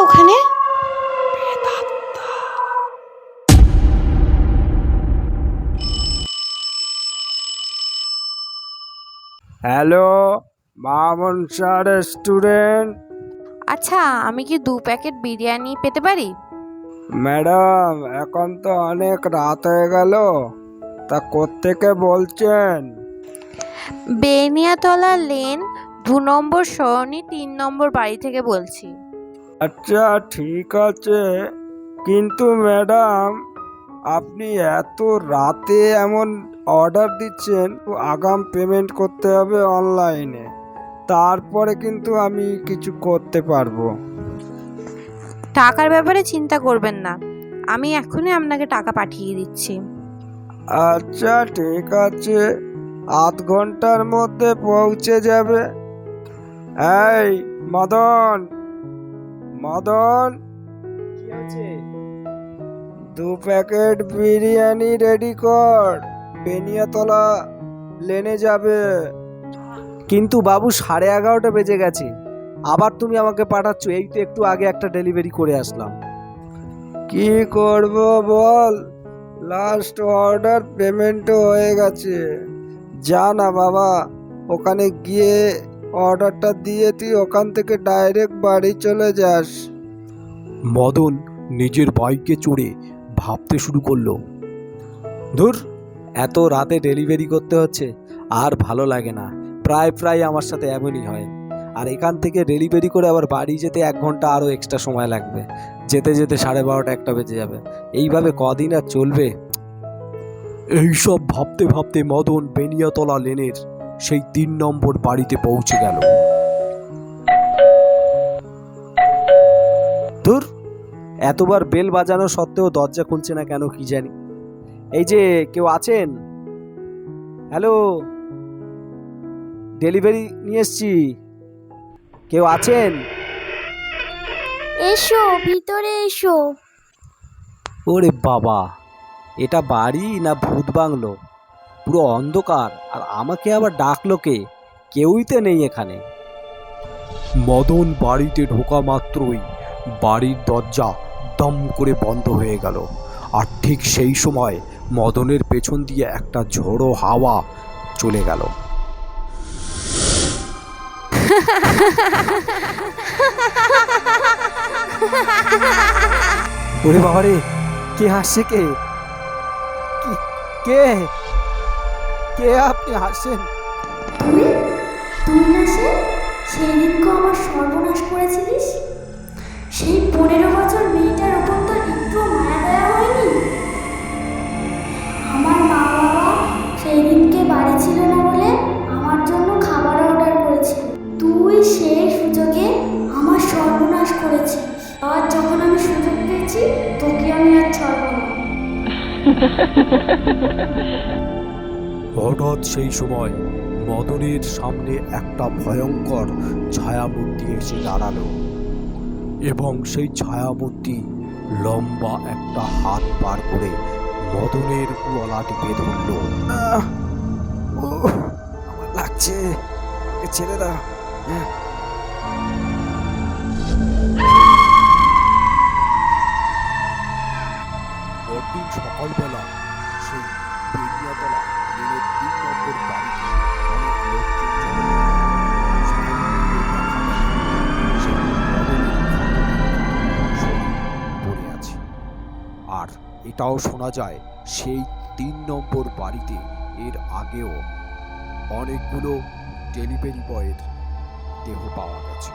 ওখানে? Hello, Mamun Shah restaurant. আচ্ছা, আমি কি 2 প্যাকেট বিরিয়ানি পেতে পারি? ম্যাডাম, এখন তো অনেক রাত হয়ে গেল, তা কোত্থেকে বলছেন? বেনিয়াতলা লেন 2 নম্বর সরণি 3 নম্বর বাড়ি থেকে বলছি। আচ্ছা, ঠিক আছে, কিন্তু ম্যাডাম আপনি এত রাতে এমন অর্ডার দিচ্ছেন, আগাম পেমেন্ট করতে হবে অনলাইনে, তারপরে কিন্তু আমি কিছু করতে পারবো। টাকার ব্যাপারে চিন্তা করবেন না, আমি এখনই আপনাকে টাকা পাঠিয়ে দিচ্ছি। আচ্ছা ঠিক আছে, আধ ঘন্টার মধ্যে পৌঁছে যাবে। এই মদন, মদন, কি আছে? 2 প্যাকেট বিরিয়ানি রেডি কর, বেনিয়াতলা লেনে যাবে। কিন্তু বাবু 11:30 বেজে গেছে, আবার তুমি আমাকে পাঠাচ্ছ? এই তো একটু আগে একটা ডেলিভারি করে আসলাম। কি করব বল, লাস্ট অর্ডার পেমেন্টও হয়ে গেছে। যা না বাবা, ওখানে গিয়ে অর্ডারটা দিয়ে তুই ওখান থেকে ডাইরেক্ট বাড়ি চলে যাস। মদন নিজের বাইকে চড়ে ভাবতে শুরু করলো, ধুর, এত রাতে ডেলিভারি করতে হচ্ছে, আর ভালো লাগে না। প্রায় আমার সাথে এমনই হয়। আর এখান থেকে ডেলিভারি করে আবার বাড়ি যেতে 1 ঘন্টা আরও এক্সট্রা সময় লাগবে। যেতে যেতে 12:30 1টা বেজে যাবে। এইভাবে কদিন আর চলবে? এইসব ভাবতে ভাবতে মদন বেনিয়াতলা লেনের সেই 3 নম্বর বাড়িতে পৌঁছে গেল। ধুর, এতবার বেল বাজানো সত্ত্বেও দরজা খুলছে না কেন কি জানি। এই যে, কেউ আছেন? হ্যালো, ডেলিভারি নিয়ে এসছি, কেউ আছেন? এসো, ভিতরে এসো। ওরে বাবা, এটা বাড়ি না ভূত বাংলো? পুরো অন্ধকার, আর আমাকে আবার ডাকলো কে? কেউই তো নেই এখানে। মদন বাড়িতে ঢোকা মাত্রই বাড়ির দরজা দম করে বন্ধ হয়ে গেল। আর ঠিক সেই সময় মদনের পেছন দিয়ে একটা ঝোড়ো হাওয়া চলে গেল। ওরে বাবারে, কে হাসছে? কে কে কে আপনি হাসছেন? তুই তুই না সেদিনকে আমার সর্বনাশ করেছিলিস। সেই 15 বছর মেয়েটার ওপর তোর একটু মায়া দয়া হয়নি? আমার মা বাবা সেই দিনকে বাড়ি ছিল না বলে আমার জন্য খাবার অর্ডার করেছিল। তুই সেই সুযোগে আমার সর্বনাশ করেছিস। আর যখন আমি সুযোগ পেয়েছি, তোকে আমি আর ছাড়বো না। হঠাৎ সেই সময় মদনের সামনে একটা ভয়ঙ্কর ছায়ামূর্তি এসে দাঁড়ালো, এবং সেই ছায়ামূর্তি লম্বা একটা হাত পার করে মদনের গলা টিপে ধরল। আমার লাগছে, আমাকে ছেড়ে দাও। পরদিন সকালবেলা সেই বেনিয়াতলা লেনের 3 নম্বর বাড়িতে অনেক লোকজন জমা হয়। সেখানে গিয়ে দেখা গেল সেই মদনের শরীর পড়ে আছে। আর এটাও শোনা যায় সেই 3 নম্বর বাড়িতে এর আগেও অনেকগুলো ডেলিভারি বয়ের দেহ পাওয়া গেছে।